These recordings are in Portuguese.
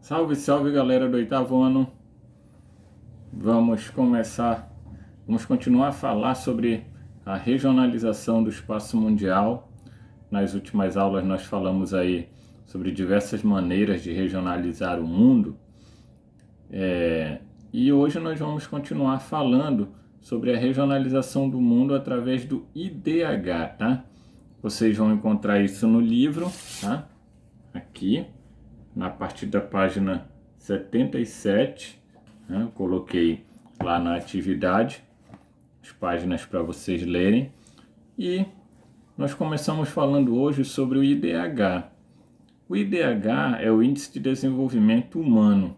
Salve, salve galera do oitavo ano. Vamos continuar a falar sobre a regionalização do espaço mundial. Nas últimas aulas nós falamos aí sobre diversas maneiras de regionalizar o mundo. E hoje nós vamos continuar falando sobre a regionalização do mundo através do IDH, tá? Vocês vão encontrar isso no livro, tá? Aqui, a partir da página 77, né? Eu coloquei lá na atividade as páginas para vocês lerem. E nós começamos falando hoje sobre o IDH. O IDH é o Índice de Desenvolvimento Humano.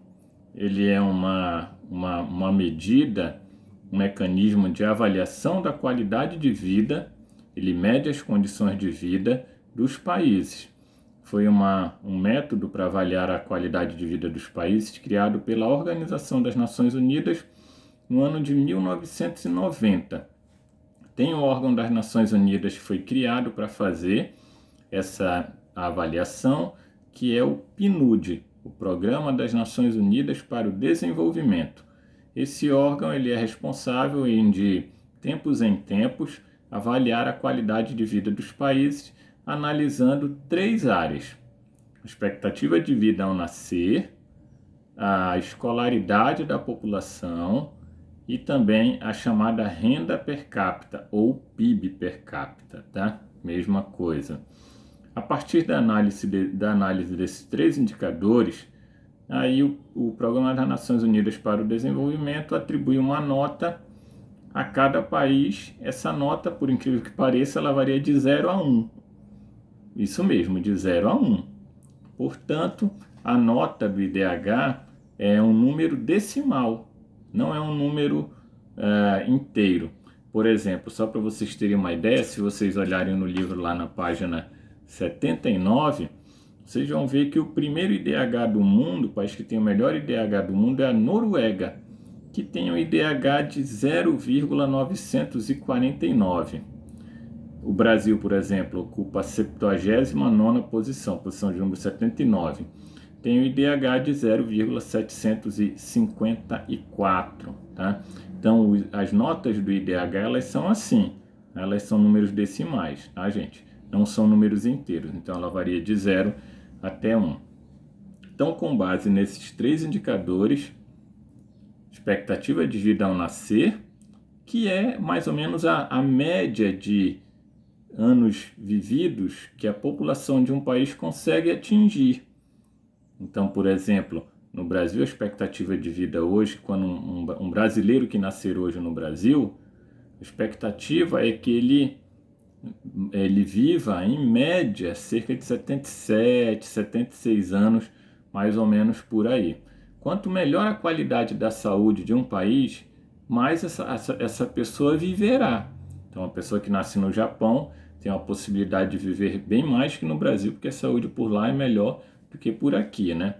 Ele é uma medida, um mecanismo de avaliação da qualidade de vida. Ele mede as condições de vida dos países. Foi um método para avaliar a qualidade de vida dos países criado pela Organização das Nações Unidas no ano de 1990. Tem um órgão das Nações Unidas que foi criado para fazer essa avaliação, que é o PNUD, o Programa das Nações Unidas para o Desenvolvimento. Esse órgão ele é responsável em, de tempos em tempos, avaliar a qualidade de vida dos países, analisando 3 áreas: a expectativa de vida ao nascer, a escolaridade da população e também a chamada renda per capita ou PIB per capita, tá? Mesma coisa. A partir da análise desses 3 indicadores, aí o Programa das Nações Unidas para o Desenvolvimento atribui uma nota a cada país. Essa nota, por incrível que pareça, ela varia de 0 a 1. Isso mesmo, de 0 a 1. Portanto, a nota do IDH é um número decimal, não é um número inteiro. Por exemplo, só para vocês terem uma ideia, se vocês olharem no livro lá na página 79, vocês vão ver que o primeiro IDH do mundo, o país que tem o melhor IDH do mundo, é a Noruega, que tem um IDH de 0,949. O Brasil, por exemplo, ocupa a 79ª posição de número 79. Tem o IDH de 0,754, tá? Então, as notas do IDH, elas são assim, elas são números decimais, tá, gente? Não são números inteiros, então ela varia de 0 até 1. Então, com base nesses 3 indicadores, expectativa de vida ao nascer, que é mais ou menos a média de anos vividos que a população de um país consegue atingir. Então, por exemplo, no Brasil, a expectativa de vida hoje, quando um brasileiro que nascer hoje no Brasil, a expectativa é que ele viva, em média, cerca de 77, 76 anos, mais ou menos por aí. Quanto melhor a qualidade da saúde de um país, mais essa pessoa viverá. Então, uma pessoa que nasce no Japão tem a possibilidade de viver bem mais que no Brasil, porque a saúde por lá é melhor do que por aqui, né?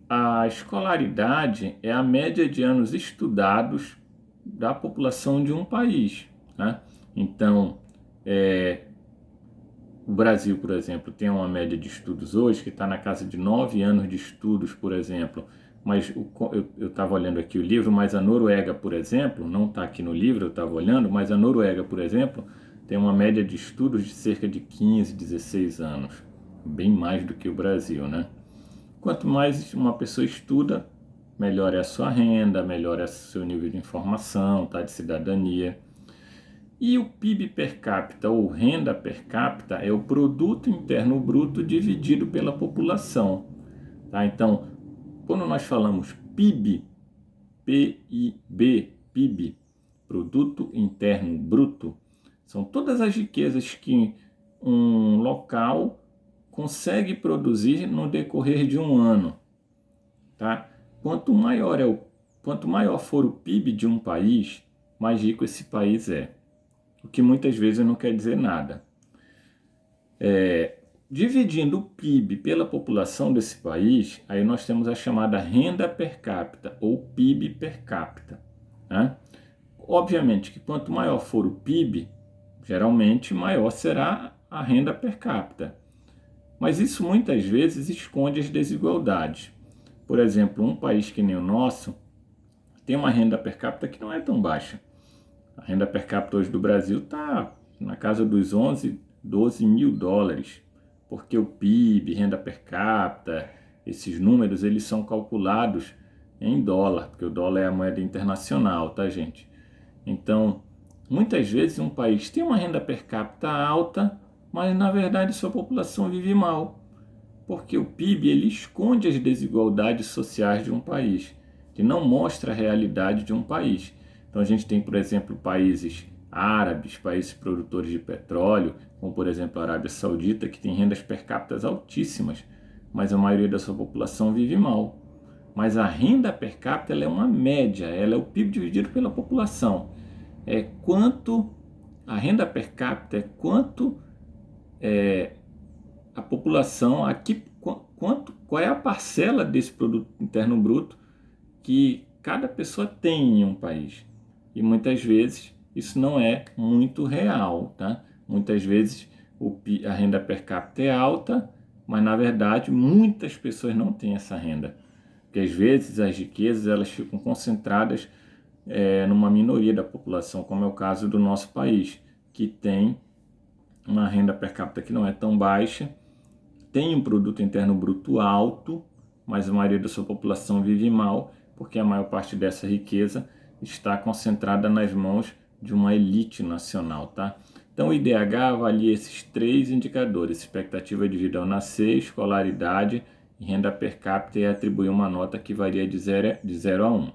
A escolaridade é a média de anos estudados da população de um país, né? Então, o Brasil, por exemplo, tem uma média de estudos hoje que está na casa de 9 anos de estudos, por exemplo. Mas eu estava olhando aqui o livro, mas a Noruega, por exemplo, não está aqui no livro, eu estava olhando, mas a Noruega, por exemplo, tem uma média de estudos de cerca de 15, 16 anos. Bem mais do que o Brasil, né? Quanto mais uma pessoa estuda, melhor é a sua renda, melhor é o seu nível de informação, tá, de cidadania. E o PIB per capita, ou renda per capita, é o produto interno bruto dividido pela população, tá? Então, quando nós falamos PIB, PIB, produto interno bruto, são todas as riquezas que um local consegue produzir no decorrer de um ano, tá? Quanto maior for o PIB de um país, mais rico esse país é. O que muitas vezes não quer dizer nada. Dividindo o PIB pela população desse país, aí nós temos a chamada renda per capita, ou PIB per capita, né? Obviamente que quanto maior for o PIB, geralmente maior será a renda per capita. Mas isso muitas vezes esconde as desigualdades. Por exemplo, um país que nem o nosso tem uma renda per capita que não é tão baixa. A renda per capita hoje do Brasil está na casa dos 11, 12 mil dólares, porque o PIB, renda per capita, esses números eles são calculados em dólar, porque o dólar é a moeda internacional, tá, gente? Então, muitas vezes um país tem uma renda per capita alta, mas na verdade sua população vive mal, porque o PIB ele esconde as desigualdades sociais de um país, que não mostra a realidade de um país. Então a gente tem, por exemplo, países árabes, países produtores de petróleo, como por exemplo a Arábia Saudita, que tem rendas per capita altíssimas, mas a maioria da sua população vive mal. Mas a renda per capita ela é uma média, ela é o PIB dividido pela população. É quanto a renda per capita é quanto a população aqui, qual é a parcela desse produto interno bruto que cada pessoa tem em um país. E muitas vezes isso não é muito real, tá? Muitas vezes a renda per capita é alta, mas na verdade muitas pessoas não têm essa renda. Porque às vezes as riquezas elas ficam concentradas numa minoria da população, como é o caso do nosso país, que tem uma renda per capita que não é tão baixa, tem um produto interno bruto alto, mas a maioria da sua população vive mal, porque a maior parte dessa riqueza está concentrada nas mãos de uma elite nacional, tá? Então o IDH avalia esses três indicadores: expectativa de vida ao nascer, escolaridade e renda per capita, e atribui uma nota que varia de 0 a 1.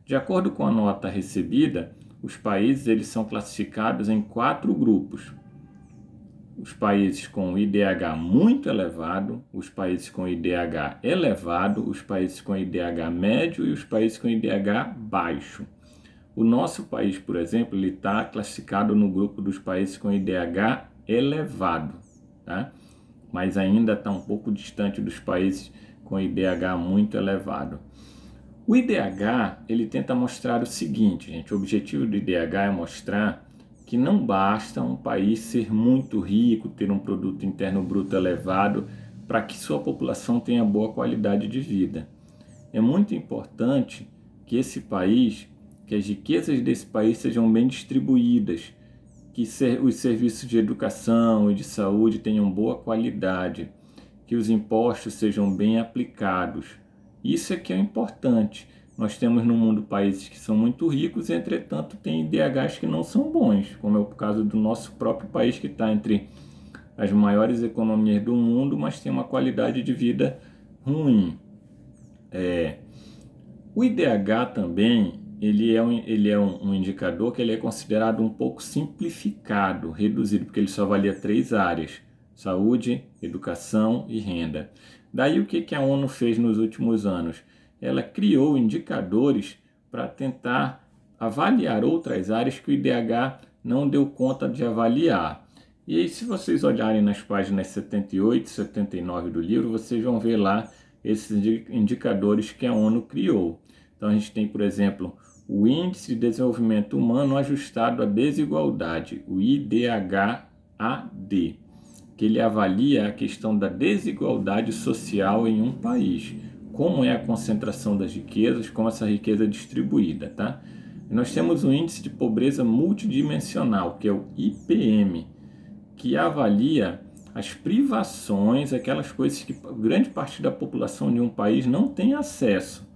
De acordo com a nota recebida, os países eles são classificados em 4 grupos: os países com IDH muito elevado, os países com IDH elevado, os países com IDH médio e os países com IDH baixo. O nosso país, por exemplo, ele está classificado no grupo dos países com IDH elevado, tá? Mas ainda está um pouco distante dos países com IDH muito elevado. O IDH ele tenta mostrar o seguinte, gente: o objetivo do IDH é mostrar que não basta um país ser muito rico, ter um produto interno bruto elevado, para que sua população tenha boa qualidade de vida. É muito importante que esse país, que as riquezas desse país sejam bem distribuídas, que os serviços de educação e de saúde tenham boa qualidade, que os impostos sejam bem aplicados. Isso é que é importante. Nós temos no mundo países que são muito ricos, e, entretanto, tem IDHs que não são bons, como é o caso do nosso próprio país, que está entre as maiores economias do mundo, mas tem uma qualidade de vida ruim. O IDH também ele é um indicador que ele é considerado um pouco simplificado, reduzido, porque ele só avalia 3 áreas: saúde, educação e renda. Daí o que a ONU fez nos últimos anos? Ela criou indicadores para tentar avaliar outras áreas que o IDH não deu conta de avaliar. E aí, se vocês olharem nas páginas 78 e 79 do livro, vocês vão ver lá esses indicadores que a ONU criou. Então a gente tem, por exemplo, o Índice de Desenvolvimento Humano Ajustado à Desigualdade, o IDH-AD, que ele avalia a questão da desigualdade social em um país, como é a concentração das riquezas, como essa riqueza é distribuída, tá? E nós temos o Índice de Pobreza Multidimensional, que é o IPM, que avalia as privações, aquelas coisas que grande parte da população de um país não tem acesso,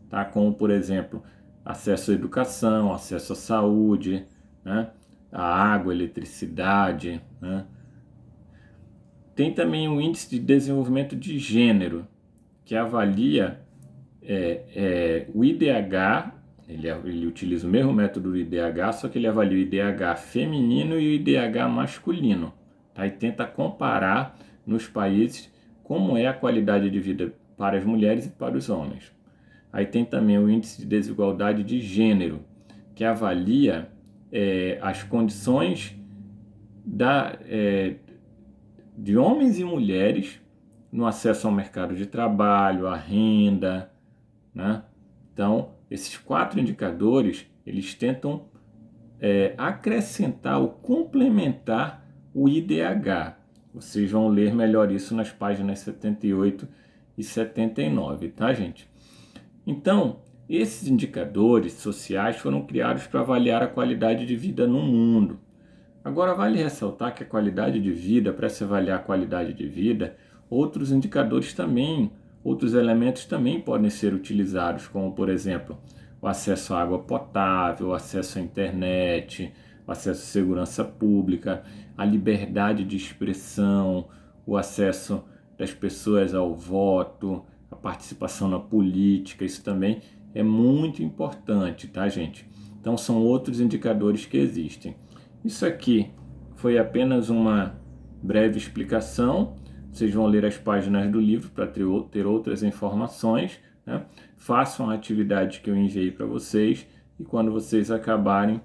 tá? Como, por exemplo, acesso à educação, acesso à saúde, né? A água, eletricidade, né? Tem também o Índice de Desenvolvimento de Gênero, que avalia o IDH, ele utiliza o mesmo método do IDH, só que ele avalia o IDH feminino e o IDH masculino, tá? E tenta comparar nos países como é a qualidade de vida para as mulheres e para os homens. Aí tem também o Índice de Desigualdade de Gênero, que avalia as condições de homens e mulheres no acesso ao mercado de trabalho, à renda, né? Então, esses 4 indicadores, eles tentam acrescentar ou complementar o IDH. Vocês vão ler melhor isso nas páginas 78 e 79, tá, gente? Então, esses indicadores sociais foram criados para avaliar a qualidade de vida no mundo. Agora, vale ressaltar que a qualidade de vida, para se avaliar a qualidade de vida, outros indicadores também, outros elementos também podem ser utilizados, como, por exemplo, o acesso à água potável, o acesso à internet, o acesso à segurança pública, a liberdade de expressão, o acesso das pessoas ao voto, a participação na política, isso também é muito importante, tá, gente? Então, são outros indicadores que existem. Isso aqui foi apenas uma breve explicação. Vocês vão ler as páginas do livro para ter outras informações, né? Façam a atividade que eu enviei para vocês e quando vocês acabarem,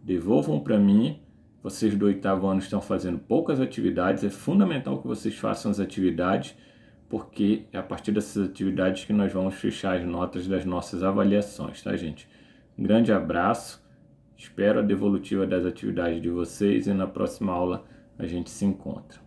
devolvam para mim. Vocês do 8º ano estão fazendo poucas atividades, é fundamental que vocês façam as atividades, porque é a partir dessas atividades que nós vamos fechar as notas das nossas avaliações, tá, gente? Um grande abraço. Espero a devolutiva das atividades de vocês e na próxima aula a gente se encontra.